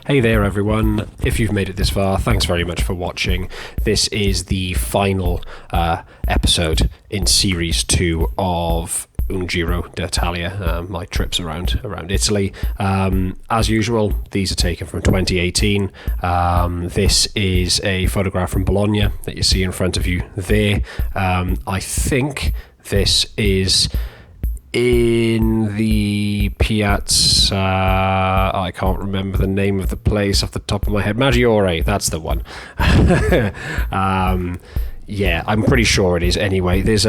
Hey there everyone, if you've made it this far, thanks very much for watching. This is the final episode in Series 2 of Giro d'Italia, my trips around Italy. As usual, these are taken from 2018. This is a photograph from Bologna that you see in front of you there. I think this is in the Piazza, I can't remember the name of the place off the top of my head. Maggiore, that's the one. Yeah, I'm pretty sure it is anyway. There's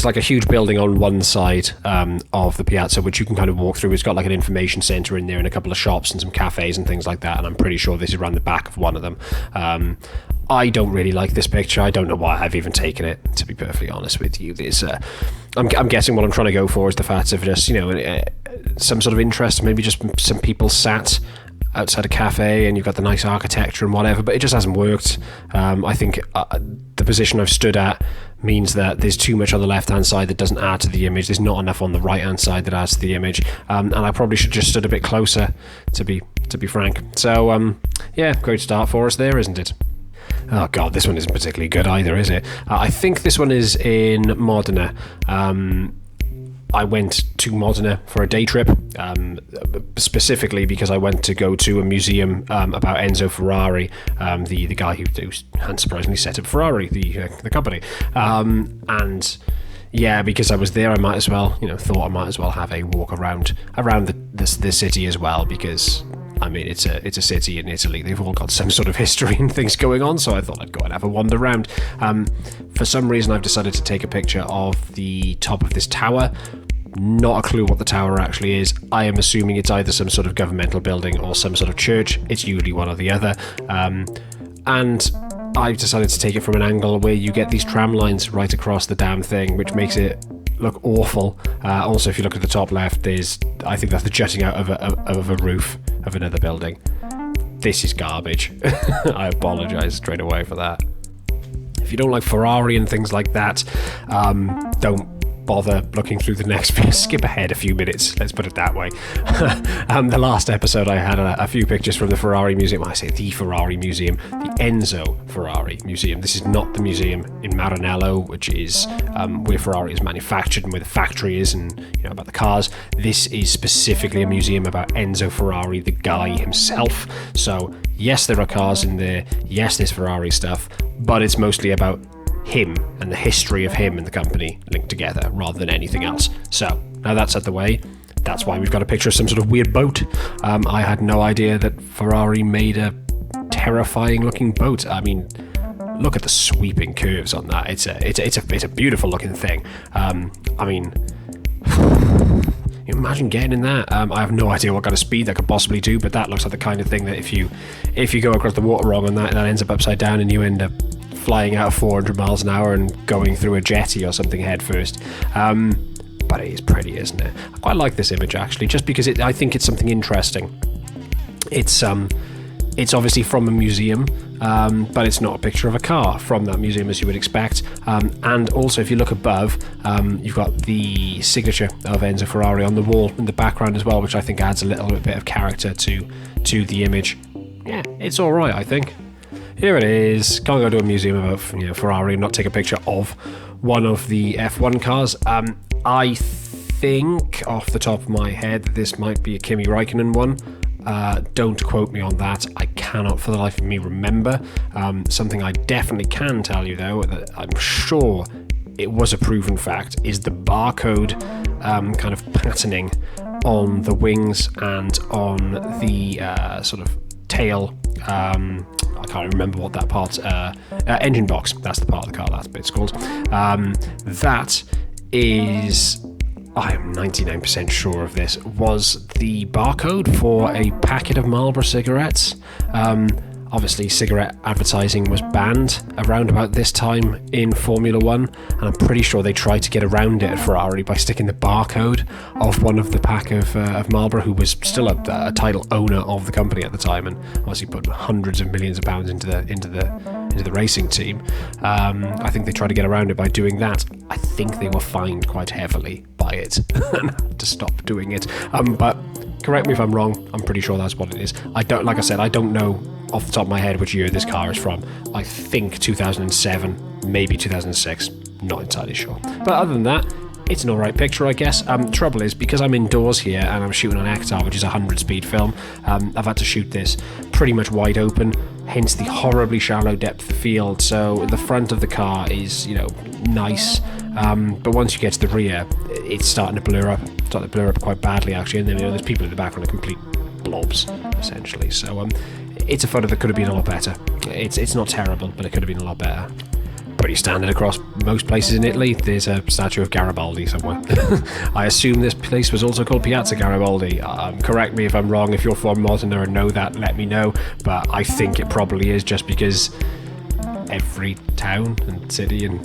like a huge building on one side of the piazza, which you can kind of walk through. It's got like an information centre in there and a couple of shops and some cafes and things like that, and I'm pretty sure this is around the back of one of them. I don't really like this picture. I don't know why I've even taken it, to be perfectly honest with you. I'm guessing what I'm trying to go for is the fact of just, some sort of interest, maybe just some people sat outside a cafe and you've got the nice architecture and whatever, but it just hasn't worked. I think the position I've stood at means that there's too much on the left hand side that doesn't add to the image. There's not enough on the right hand side that adds to the image, and I probably should just stood a bit closer, to be frank. So yeah, great start for us there, isn't it? Oh god, this one isn't particularly good either, is it? I think this one is in Modena. I went to Modena for a day trip, specifically because I went to go to a museum about Enzo Ferrari, the guy who unsurprisingly set up Ferrari, the company. And yeah, because I was there, I might as well, thought I might as well have a walk around the city as well, because I mean, it's a city in Italy. They've all got some sort of history and things going on, so I thought I'd go and have a wander around. For some reason, I've decided to take a picture of the top of this tower. Not a clue what the tower actually is. I am assuming it's either some sort of governmental building or some sort of church. It's usually one or the other. And I've decided to take it from an angle where you get these tram lines right across the damn thing, which makes it look awful. Also, if you look at the top left, I think that's the jutting out of a roof of another building. This is garbage. I apologise straight away for that. If you don't like Ferrari and things like that, don't bother looking through the next skip ahead a few minutes, let's put it that way. The last episode I had a few pictures from the Ferrari Museum. I say the Ferrari Museum, the Enzo Ferrari Museum. This is not the museum in Maranello, which is where Ferrari is manufactured and where the factory is, and about the cars. This is specifically a museum about Enzo Ferrari, the guy himself. So yes, there are cars in there, yes, there's Ferrari stuff, but it's mostly about him and the history of him and the company linked together rather than anything else. So now that's out the way. That's why we've got a picture of some sort of weird boat. I had no idea that Ferrari made a terrifying looking boat. I mean, look at the sweeping curves on that. It's a beautiful looking thing. I mean, imagine getting in that. I have no idea what kind of speed that could possibly do, but that looks like the kind of thing that if you go across the water wrong and that ends up upside down and you end up flying out at 400 miles an hour and going through a jetty or something head first. But it is pretty, isn't it? I quite like this image actually, just because I think it's something interesting. It's obviously from a museum, but it's not a picture of a car from that museum as you would expect. And also, if you look above, you've got the signature of Enzo Ferrari on the wall in the background as well, which I think adds a little bit of character to the image. Yeah, it's all right, I think. Here it is. Can't go to a museum about Ferrari and not take a picture of one of the F1 cars. I think off the top of my head that this might be a Kimi Räikkönen one. Don't quote me on that. I cannot for the life of me remember. Something I definitely can tell you though, that I'm sure it was a proven fact, is the barcode kind of patterning on the wings and on the sort of tail. I can't remember what that part, engine box, that's the part of the car that's what it's called. That is, I am 99% sure of this, was the barcode for a packet of Marlboro cigarettes. Obviously, cigarette advertising was banned around about this time in Formula One, and I'm pretty sure they tried to get around it at Ferrari by sticking the barcode of one of the pack of Marlboro, who was still a title owner of the company at the time, and obviously put hundreds of millions of pounds into the racing team. I think they tried to get around it by doing that. I think they were fined quite heavily by it and had to stop doing it. But correct me if I'm wrong. I'm pretty sure that's what it is. I don't know off the top of my head which year this car is from. I think 2007, maybe 2006. Not entirely sure. But other than that, it's an alright picture, I guess. Trouble is, because I'm indoors here and I'm shooting on Ektar, which is a 100-speed film, I've had to shoot this pretty much wide open, hence the horribly shallow depth of field. So the front of the car is, nice, but once you get to the rear, it's starting to blur up quite badly, actually, and then there's people in the background are complete blobs, essentially. So it's a photo that could have been a lot better. It's not terrible, but it could have been a lot better. Pretty standard across most places in Italy. There's a statue of Garibaldi somewhere. I assume this place was also called Piazza Garibaldi. Correct me if I'm wrong. If you're from Modena and know that, let me know. But I think it probably is, just because every town and city in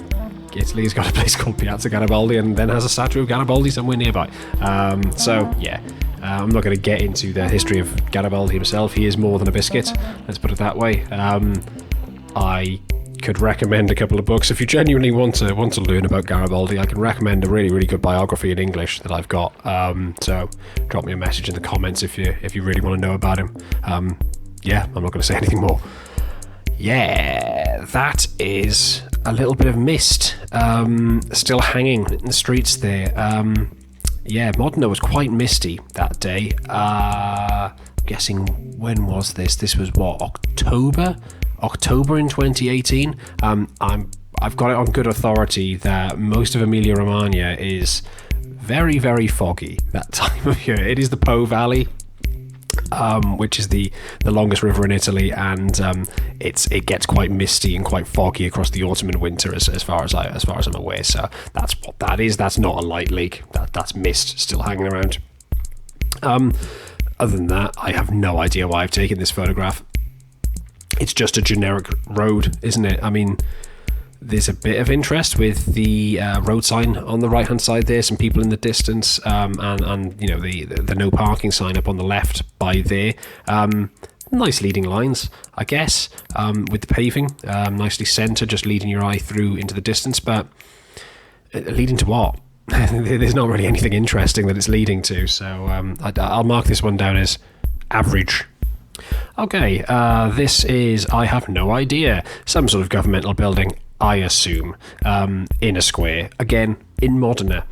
Italy has got a place called Piazza Garibaldi and then has a statue of Garibaldi somewhere nearby. So yeah. I'm not going to get into the history of Garibaldi himself. He is more than a biscuit, let's put it that way. I could recommend a couple of books if you genuinely want to learn about Garibaldi. I can recommend a really, really good biography in English that I've got. So drop me a message in the comments if you really want to know about him. Yeah, I'm not going to say anything more. Yeah, that is a little bit of mist still hanging in the streets there. Yeah, Modena was quite misty that day. I'm guessing, when was this? This was what, October in 2018. I've got it on good authority that most of Emilia-Romagna is very, very foggy that time of year. It is the Po Valley, which is the longest river in Italy, and it gets quite misty and quite foggy across the autumn and winter, as far as I'm aware. So that's what that is. That's not a light leak. That's mist still hanging around. Other than that, I have no idea why I've taken this photograph. It's just a generic road, isn't it? I mean, there's a bit of interest with the road sign on the right-hand side there, some people in the distance, and the no parking sign up on the left by there. Nice leading lines, I guess, with the paving, nicely centred, just leading your eye through into the distance, but leading to what? There's not really anything interesting that it's leading to, so I'll mark this one down as average. Okay, this is, I have no idea, some sort of governmental building, I assume, in a square, again, in Modena.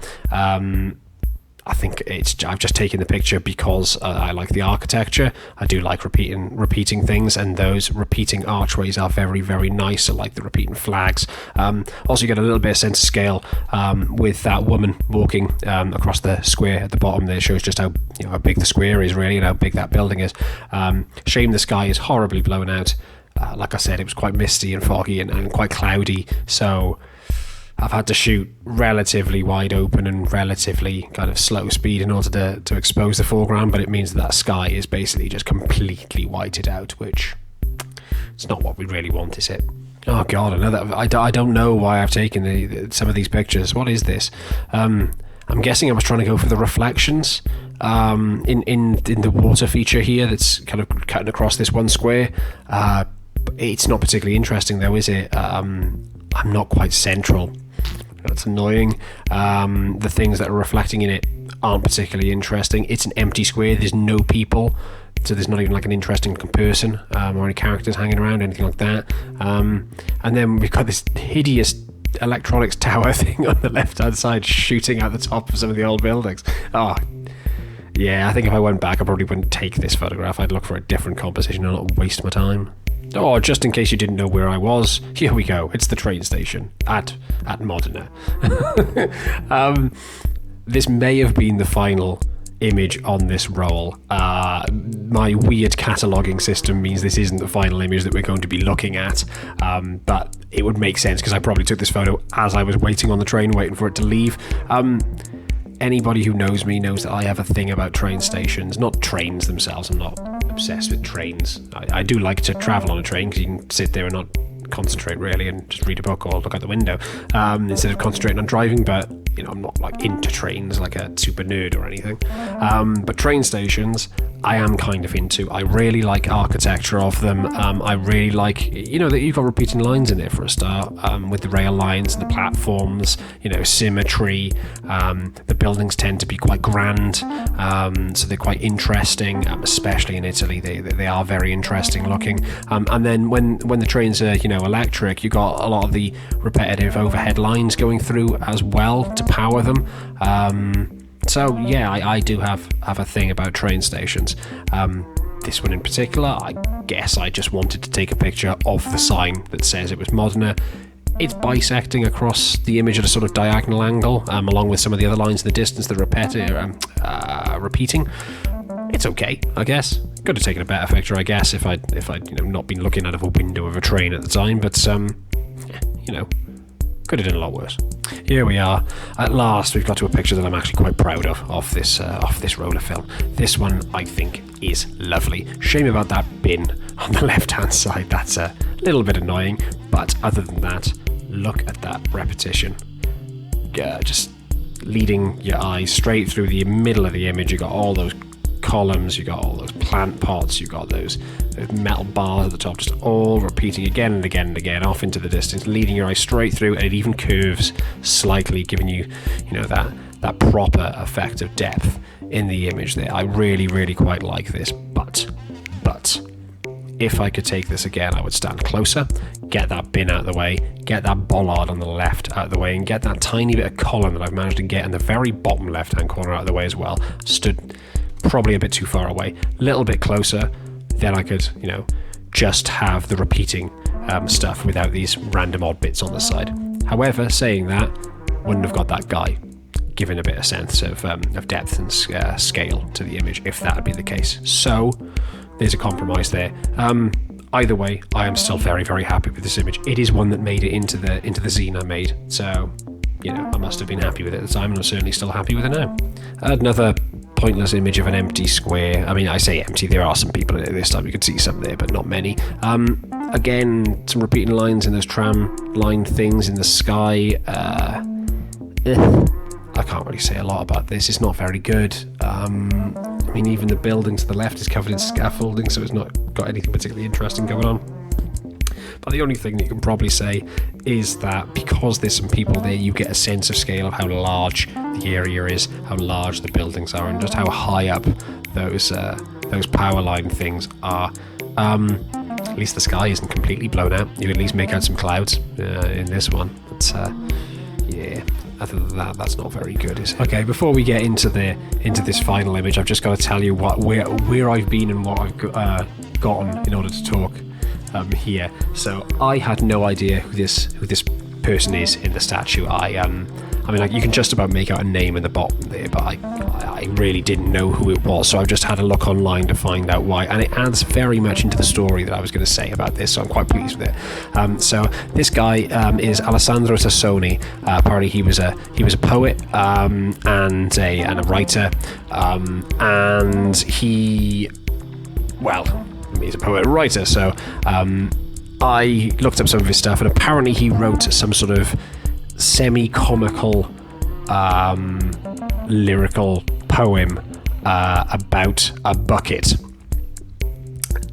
I think I've just taken the picture because I like the architecture. I do like repeating things, and those repeating archways are very, very nice. I like the repeating flags. Also, you get a little bit of sense of scale with that woman walking across the square at the bottom there. Shows just how big the square is really, and how big that building is. Shame the sky is horribly blown out. Like I said, it was quite misty and foggy and quite cloudy, so I've had to shoot relatively wide open and relatively kind of slow speed in order to expose the foreground, but it means that sky is basically just completely whited out, which it's not what we really want, is it? Oh god, I don't know why I've taken some of these pictures. What is this? I'm guessing I was trying to go for the reflections in the water feature here that's kind of cutting across this one square. It's not particularly interesting though, is it? I'm not quite central. That's annoying. The things that are reflecting in it aren't particularly interesting. It's an empty square. There's no people, so there's not even like an interesting person or any characters hanging around, anything like that. And then we've got this hideous electronics tower thing on the left-hand side shooting out the top of some of the old buildings. Oh, yeah, I think if I went back, I probably wouldn't take this photograph. I'd look for a different composition and not waste my time. Oh, just in case you didn't know where I was, here we go. It's the train station at Modena. This may have been the final image on this roll. My weird cataloguing system means this isn't the final image that we're going to be looking at, but it would make sense because I probably took this photo as I was waiting on the train, waiting for it to leave. Anybody who knows me knows that I have a thing about train stations, not trains themselves. I'm not obsessed with trains. I do like to travel on a train because you can sit there and not concentrate really and just read a book or look out the window instead of concentrating on driving, but I'm not like into trains like a super nerd or anything. But train stations, I am kind of into. I really like architecture of them. I really like, that you've got repeating lines in there for a start, with the rail lines and the platforms, symmetry. The buildings tend to be quite grand, so they're quite interesting, especially in Italy. They are very interesting looking. And then when the trains are, electric, you got a lot of the repetitive overhead lines going through as well to power them. So yeah, I do have a thing about train stations. This one in particular, I guess I just wanted to take a picture of the sign that says it was Modena. It's bisecting across the image at a sort of diagonal angle, along with some of the other lines in the distance that are repeating. It's okay, I guess. Could have taken a better picture, I guess, if I'd not been looking out of a window of a train at the time. But could have done a lot worse. Here we are. At last, we've got to a picture that I'm actually quite proud of this roller film. This one, I think, is lovely. Shame about that bin on the left-hand side. That's a little bit annoying. But other than that, look at that repetition. Just leading your eyes straight through the middle of the image. You got all those columns, you got all those plant pots, you got those metal bars at the top, just all repeating again and again and again off into the distance, leading your eye straight through, and it even curves slightly, giving you, that proper effect of depth in the image there. I really, really quite like this, but if I could take this again, I would stand closer, get that bin out of the way, get that bollard on the left out of the way, and get that tiny bit of column that I've managed to get in the very bottom left-hand corner out of the way as well. Stood probably a bit too far away, a little bit closer, then I could, just have the repeating stuff without these random odd bits on the side. However, saying that, wouldn't have got that guy, giving a bit of sense of depth and scale to the image, if that would be the case. So there's a compromise there. Either way, I am still very, very happy with this image. It is one that made it into the zine I made, so I must have been happy with it at the time, and I'm certainly still happy with it now. Another pointless image of an empty square. I mean, I say empty, there are some people in it this time, you could see some there, but not many. Again, some repeating lines in those tram line things in the sky. I can't really say a lot about this, it's not very good. I mean, even the building to the left is covered in scaffolding, so it's not got anything particularly interesting going on. But the only thing that you can probably say is that because there's some people there, you get a sense of scale of how large the area is, how large the buildings are, and just how high up those power line things are. At least the sky isn't completely blown out. You at least make out some clouds in this one. But yeah, other than that, that's not very good, is it? Okay, before we get into this final image, I've just got to tell you where I've been and what I've gotten in order to talk here. So I had no idea who this person is in the statue. I mean, like, you can just about make out a name in the bottom there, but I really didn't know who it was, so I've just had a look online to find out why, and it adds very much into the story that I was going to say about this, so I'm quite pleased with it. So this guy is Alessandro Sassoni. Apparently he was a poet and a writer, and he's a poet and writer, so I looked up some of his stuff, and apparently he wrote some sort of semi-comical lyrical poem about a bucket.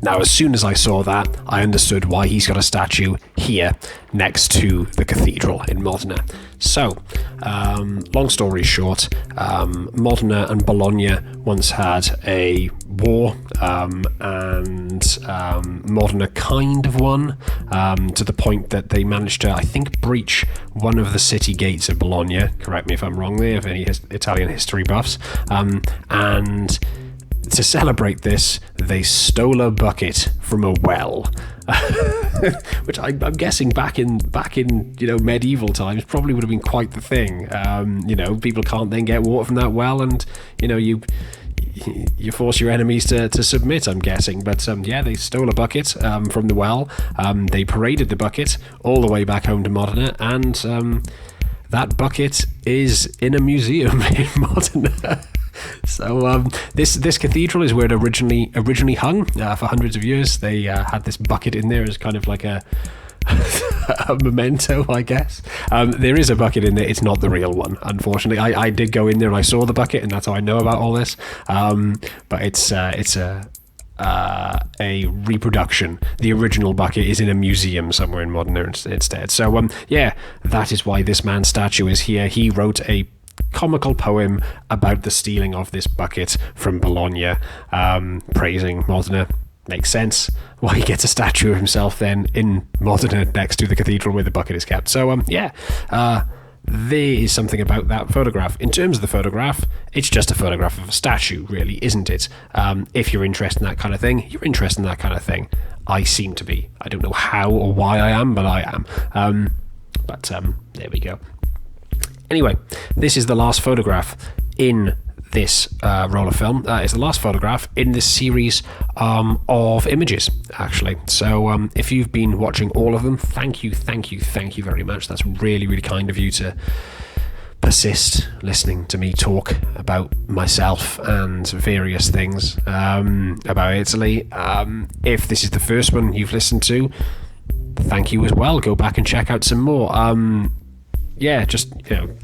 Now, as soon as I saw that, I understood why he's got a statue here next to the cathedral in Modena. So, long story short, Modena and Bologna once had a war, and Modena kind of won, to the point that they managed to, I think, breach one of the city gates of Bologna. Correct me if I'm wrong there, if any Italian history buffs. And to celebrate this, they stole a bucket from a well, which I'm guessing back in medieval times probably would have been quite the thing. People can't then get water from that well, and you force your enemies to submit, I'm guessing. But they stole a bucket from the well. They paraded the bucket all the way back home to Modena, and that bucket is in a museum in Modena. So this cathedral is where it originally hung for hundreds of years. They had this bucket in there as kind of like a a memento, I guess. There is a bucket in there. It's not the real one, unfortunately. I did go in there and I saw the bucket, and that's how I know about all this. But it's a reproduction. The original bucket is in a museum somewhere in Modena instead. So yeah, that is why this man's statue is here. He wrote a comical poem about the stealing of this bucket from Bologna, praising Modena. Makes sense why he gets a statue of himself then in Modena next to the cathedral where the bucket is kept. So yeah, there is something about that photograph. In terms of the photograph, it's just a photograph of a statue, really, isn't it? If you're interested in that kind of thing, you're interested in that kind of thing. I seem to be. I don't know how or why I am, but I am. But there we go. Anyway, this is the last photograph in this roll of film. It's the last photograph in this series of images, actually. So if you've been watching all of them, thank you very much. That's really, really kind of you to persist listening to me talk about myself and various things about Italy. If this is the first one you've listened to, thank you as well. Go back and check out some more. Yeah, just,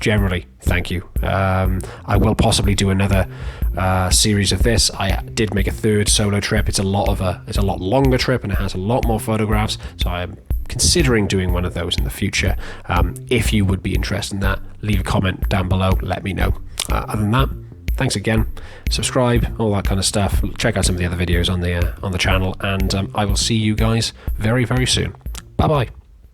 generally, thank you. I will possibly do another series of this. I did make a third solo trip. It's a lot longer trip, and it has a lot more photographs. So I'm considering doing one of those in the future. If you would be interested in that, leave a comment down below. Let me know. Other than that, thanks again. Subscribe, all that kind of stuff. Check out some of the other videos on the channel, and I will see you guys very, very soon. Bye bye.